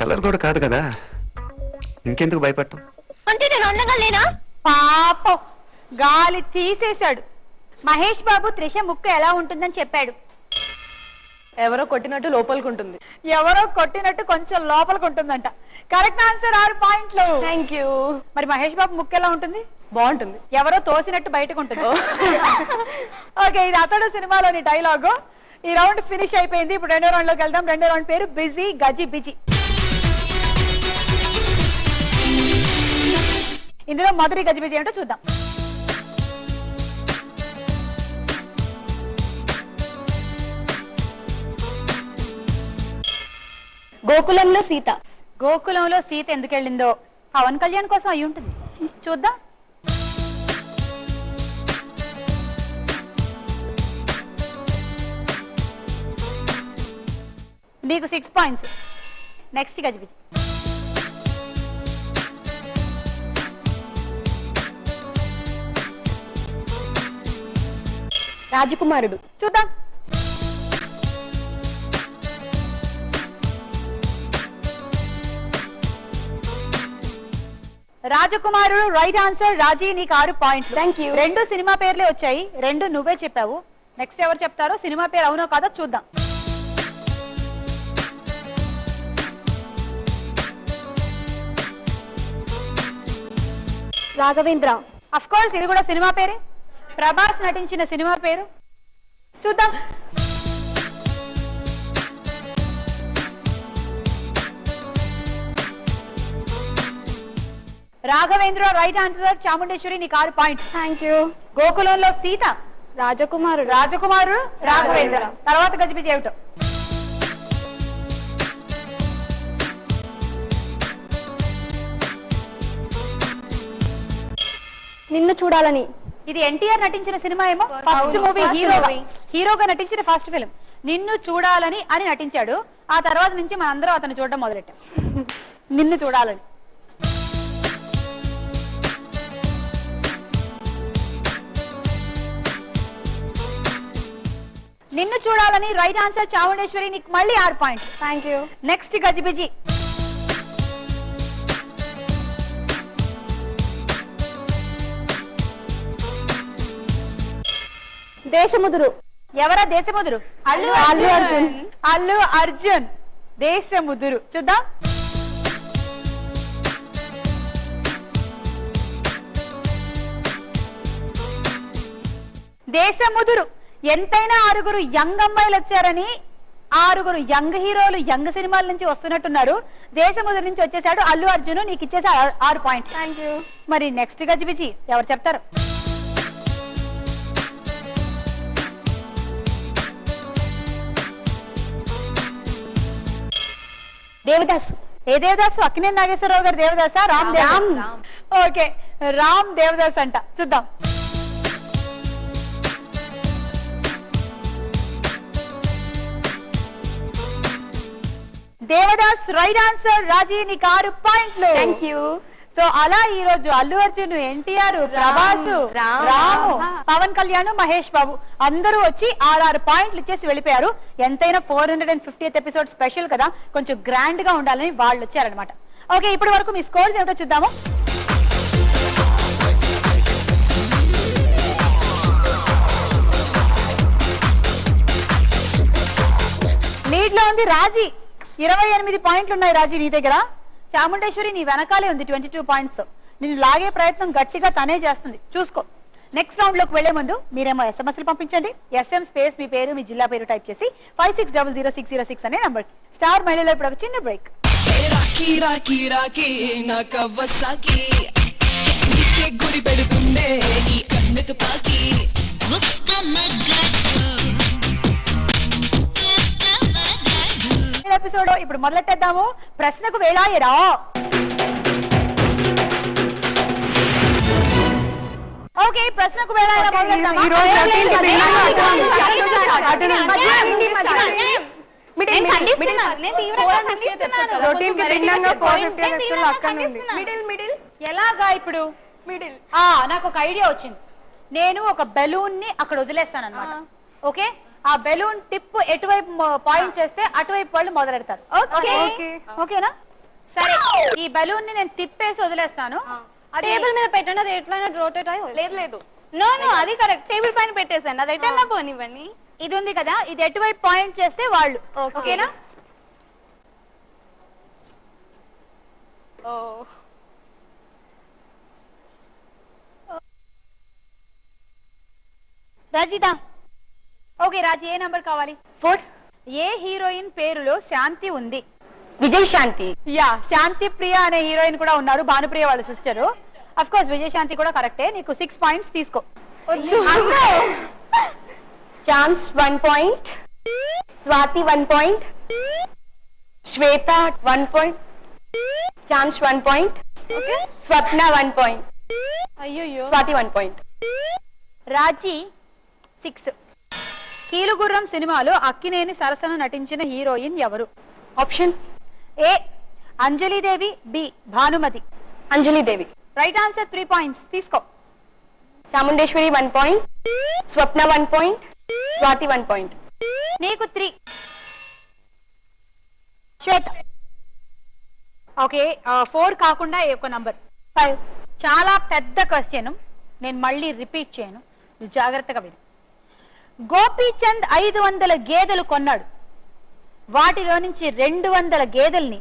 Colour కూడా కాదు కదా, ఇంకెందుకు భయపడటం? అంటే నేను అందంగా లేనా? పాపం గాలి తీసేశాడు. మహేష్ బాబు త్రిష ముక్కు ఎలా ఉంటుందని చెప్పాడు. ఎవరో కొట్టినట్టు లోపలికుంటుంది. ఎవరో కొట్టినట్టు కొంచెం లోపలికుంటుందంట. కరెక్ట్ ఆన్సర్ 6 పాయింట్లు. Thank you. మరి మహేష్ బాబు ముక్కు ఎలా ఉంటుంది? బాగుంటుంది. ఎవరో తోసినట్టు బయటకు ఉంటుంది. ఓకే, ఇది అతడు సినిమాలోని డైలాగు. ఈ రౌండ్ ఫినిష్ అయిపోయింది. ఇప్పుడు రెండో రౌండ్ లోకి వెళ్దాం. రెండో రౌండ్ పేరు బిజీ గజి బిజీ. ఇందులో మొదటి గజిబిజి ఏంటో చూద్దాం. గోకులంలో సీత. గోకులంలో సీత ఎందుకు వెళ్ళిందో పవన్ కళ్యాణ్ కోసం అయి ఉంటుంది. చూద్దాం. మీకు 6 పాయింట్స్. నెక్స్ట్ గజిబిజి. రాజకుమారుడు. చూద్దాం. రాజకుమారుడు రైట్ ఆన్సర్. రాజీ, నీకు 6 పాయింట్లు. Thank you. 2 సినిమా పేర్లే వచ్చాయి, 2 నువ్వే చెప్పావు. నెక్స్ట్ ఎవరు చెప్తారో, సినిమా పేరు అవునో కాదో చూద్దాం. రాఘవేంద్ర. అఫ్ కోర్స్ ఇది కూడా సినిమా పేరే. ప్రభాస్ నటించిన సినిమా పేరు. చూద్దాం. Raghavendra right answer. చాముండేశ్వరి, నీకు 6 పాయింట్స్. Thank you. గోకులంలో సీత. రాజకుమారుడు. రాజకుమారుడు రాఘవేంద్ర. తర్వాత గజిబిజి ఏమిటో. నిన్ను చూడాలని. ఇది ఎన్టీఆర్ నటించిన సినిమా ఏమో. ఫస్ట్ మూవీ, హీరోగా నటించిన ఫస్ట్ ఫిల్మ్. నిన్ను చూడాలని అని నటించాడు. ఆ తర్వాత నుంచి మనందరం అతను చూడడం మొదలెట్టాం. నిన్ను చూడాలని. నిన్ను చూడాలని రైట్ ఆన్సర్. చాముండేశ్వరి, నీకు మళ్ళీ 6 పాయింట్స్. Thank you. నెక్స్ట్ గజిబిజి. దేశముదురు. ఎవరా దేశముదురు? అల్లు అర్జున్. అల్లు అర్జున్ దేశముదురు. చూద్దాం. దేశముదురు. ఎంతైనా 6 యంగ్ అమ్మాయిలు వచ్చారని 6 యంగ్ హీరోలు యంగ్ సినిమాల నుంచి వస్తున్నట్టున్నారు. దేశముదురు నుంచి వచ్చేసాడు అల్లు అర్జున్. నీకు ఇచ్చేసా 6 పాయింట్. Thank you. మరి నెక్స్ట్ గజిబిజి ఎవరు చెప్తారు? దేవదాసు. ఏ దేవదాసు? అక్కినేని నాగేశ్వరరావు గారు దేవదాసా? రామ్ దేవదాస్. ఓకే, రామ్ దేవదాస్ అంట. చూద్దాం. Devdas right answer. రాజీ, నీకు 6 పాయింట్లు. Thank you. సో అలా ఈ రోజు అల్లు అర్జున్, ఎన్టీఆర్, ప్రభాస్, రాము, పవన్ కళ్యాణ్, మహేష్ బాబు అందరూ వచ్చి 6 పాయింట్లు ఇచ్చేసి వెళ్ళిపోయారు. ఎంతైనా 450th ఎపిసోడ్ స్పెషల్ కదా, కొంచెం గ్రాండ్ గా ఉండాలని వాళ్ళు వచ్చారనమాట. ఓకే, ఇప్పటి వరకు మీ స్కోర్స్ ఏమిటో చూద్దాము. లీడ్ లో ఉంది రాజీ. 28 పాయింట్లు ఉన్నాయి రాజీ నీ దగ్గర. చాముండేశ్వరి నీ వెనకాలే ఉంది 22 పాయింట్స్. నిన్ను లాగే ప్రయత్నం గట్టిగా తనే చేస్తుంది, చూసుకో. నెక్స్ట్ రౌండ్ లోకి వెళ్లే ముందు మీరేమో ఎస్ఎంఎస్లు పంపించండి. ఎస్ఎం స్పేస్ మీ పేరు, మీ జిల్లా పేరు టైప్ చేసి 56000606 అనే నంబర్. స్టార్ మహిళలో ఇప్పుడు ఒక చిన్న బ్రేక్. గురి పెడుతుండే ఈ కన్ను తుపాకి ఎపిసోడ్ ఇప్పుడు మొదలెట్టేద్దాము. ప్రశ్నకు వేళాయరా. ఓకే, ప్రశ్నకు వేళాయరా మొదలెడదామా? ఎలాగా ఇప్పుడు? నాకు ఒక ఐడియా వచ్చింది. నేను ఒక బెలూన్ ని అక్కడ వదిలేస్తాను అనమాట. ఓకే, ఆ బెలూన్ టిప్ ఎటువైపు పాయింట్ చేస్తే అటువైపు వాళ్ళు మొదలెడతారు. ఓకేనా? సరే ఈ బలూన్ ని నేను తిప్పేసి వదిలేస్తాను. అది టేబుల్ మీద పెట్టండి, అది ఎట్లయినా రోటేట్ అయ్యి లేదు లేదు నో అది కరెక్ట్. టేబుల్ పైన పెట్టేసండి, అది ఎట్లయినా పోనివ్వండి. ఇది ఉంది కదా, ఇది ఎటువైపు పాయింట్ చేస్తే వాళ్ళు. ఓకేనా? ఓ రజిత ఓకే రాజీ, ఏ నంబర్ కావాలి? 4 ఏ హీరోయిన్ పేరులో శాంతి ఉంది? విజయశాంతి. యా, శాంతి ప్రియ అనే హీరోయిన్ కూడా ఉన్నారు, భానుప్రియ వాళ్ళ సిస్టర్. అఫ్ కోర్స్ విజయశాంతి కూడా కరెక్టే. నీకు 6 పాయింట్స్ తీసుకో. చామ్స్ 1 పాయింట్, స్వాతి 1 పాయింట్, శ్వేత 1 point, charms 1 point, Swapna 1 point, అయ్యో. స్వాతి 1 పాయింట్. రాజీ 6. కీలుగుర్రం సినిమాలో అక్కినేని సరసన నటించిన హీరోయిన్ ఎవరు? Option A Anjalidevi, B Bhanumathi. Anjalidevi. Right answer, 3 points తీసుకో. Chamundeswari 1 point, Swapna 1 point, Swathi 1 point. నీకు 3. శ్వేత ఓకే, 4 కాకుండా ఒక నంబర్ 5. చాలా పెద్ద క్వశ్చన్, నేను మళ్ళీ రిపీట్ చేయను, నువ్వు జాగ్రత్తగా విను. గోపీచంద్ 500 గేదెలు కొన్నాడు. వాటిలో నుంచి 200 గేదెల్ని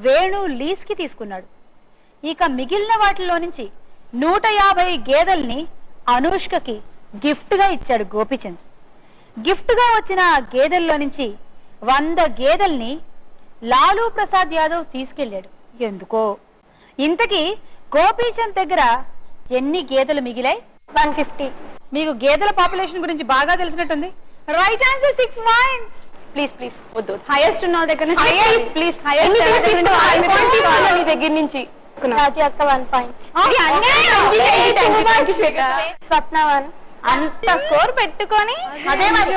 వేణు లీజ్ కి తీసుకున్నాడు. ఇక మిగిలిన వాటిలో నుంచి 150 గేదెల్ని అనుష్కకి గిఫ్ట్ గా ఇచ్చాడు గోపీచంద్. గిఫ్ట్ గా వచ్చిన ఆ గేదెల్లో నుంచి 100 గేదెల్ని లాలూ ప్రసాద్ యాదవ్ తీసుకెళ్లాడు. ఎందుకో? ఇంతకీ గోపీచంద్ దగ్గర ఎన్ని గేదెలు మిగిలాయి? 150. మీకు గేదెల పాపులేషన్ గురించి బాగా తెలిసినట్టుంది. Right answer, 6 points. Please please వద్దు. హైయెస్ట్ ఉన్న వాళ్ళ దగ్గర నుంచి ప్లీజ్ నీ దగ్గర నుంచి. రాజీ అక్క 1 పాయింట్, స్వప్న 1. అంత స్కోర్ పెట్టుకొని అదే మరి.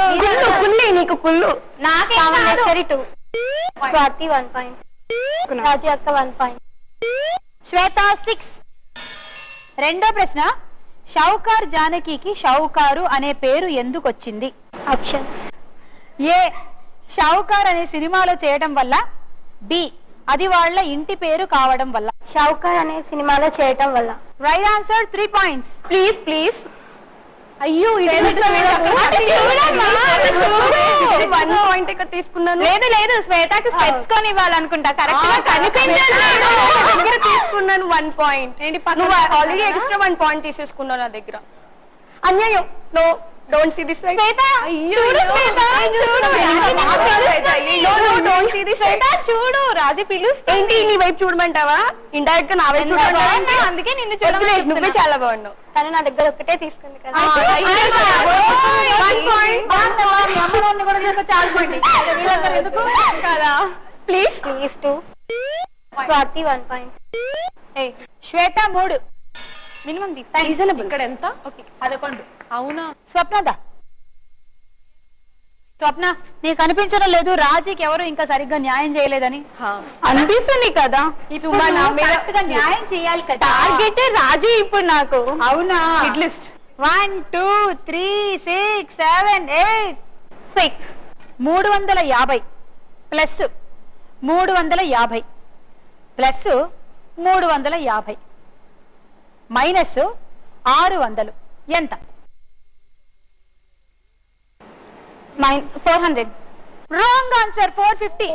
కుల్లి నీకు కుళ్ళు. నాకే 2. స్వాతి 1 పాయింట్, రాజీ అక్క 1 పాయింట్. శ్వేత 6. రెండో ప్రశ్న, షౌకార్ జానకికి షౌకారు అనే పేరు ఎందుకు వచ్చింది? ఆప్షన్ ఏ షౌకార్ అనే సినిమాలో చేయడం వల్ల, బి అది వాళ్ళ ఇంటి పేరు కావడం వల్ల. షౌకర్ అనే సినిమాలో చేయటం వల్ల. Right answer, 3 points. Please please. అయ్యో 1 పాయింట్ ఇక్కడ తీసుకున్నాను. లేదు లేదు, శ్వేతకి స్పెట్స్ కొని ఇవ్వాలనుకుంటా. కరెక్ట్ గా దగ్గర తీసుకున్నాను 1 పాయింట్. నువ్వు ఆల్రెడీ ఎక్స్ట్రా 1 పాయింట్ తీసేసుకున్నావు నా దగ్గర. అన్యాయం. No, don't see this side. చూడు, రాజీ పిలుస్తా. ఏంటి నీ వైపు చూడమంటావా? ఇండైరెక్ట్ గా నా వైపు చూడమంటావా? అందుకే నిన్ను నువ్వే చాలా బాగున్నావు. తను నా దగ్గర ఒక్కటే తీసుకుంది కదా. Please please 2. Swathi 1 point. Shweta 3. Minimum reasonable. ఇక్కడ ఎంత? 11. అవునా? స్వప్నదా? స్వప్న, నీకు అనిపించడం లేదు రాజీకి ఎవరు ఇంకా సరిగ్గా న్యాయం చేయలేదని? అనిపిస్తుంది కదా. ఇప్పుడు కరెక్ట్ గా న్యాయం చేయాలి కదా. టార్గెట్ రాజీ ఇప్పుడు నాకు. అవునా? Hit list 1 2 3 6 7 8 6. 350 plus 350 plus 350 minus 600 ఎంత? 400. Wrong answer, 450.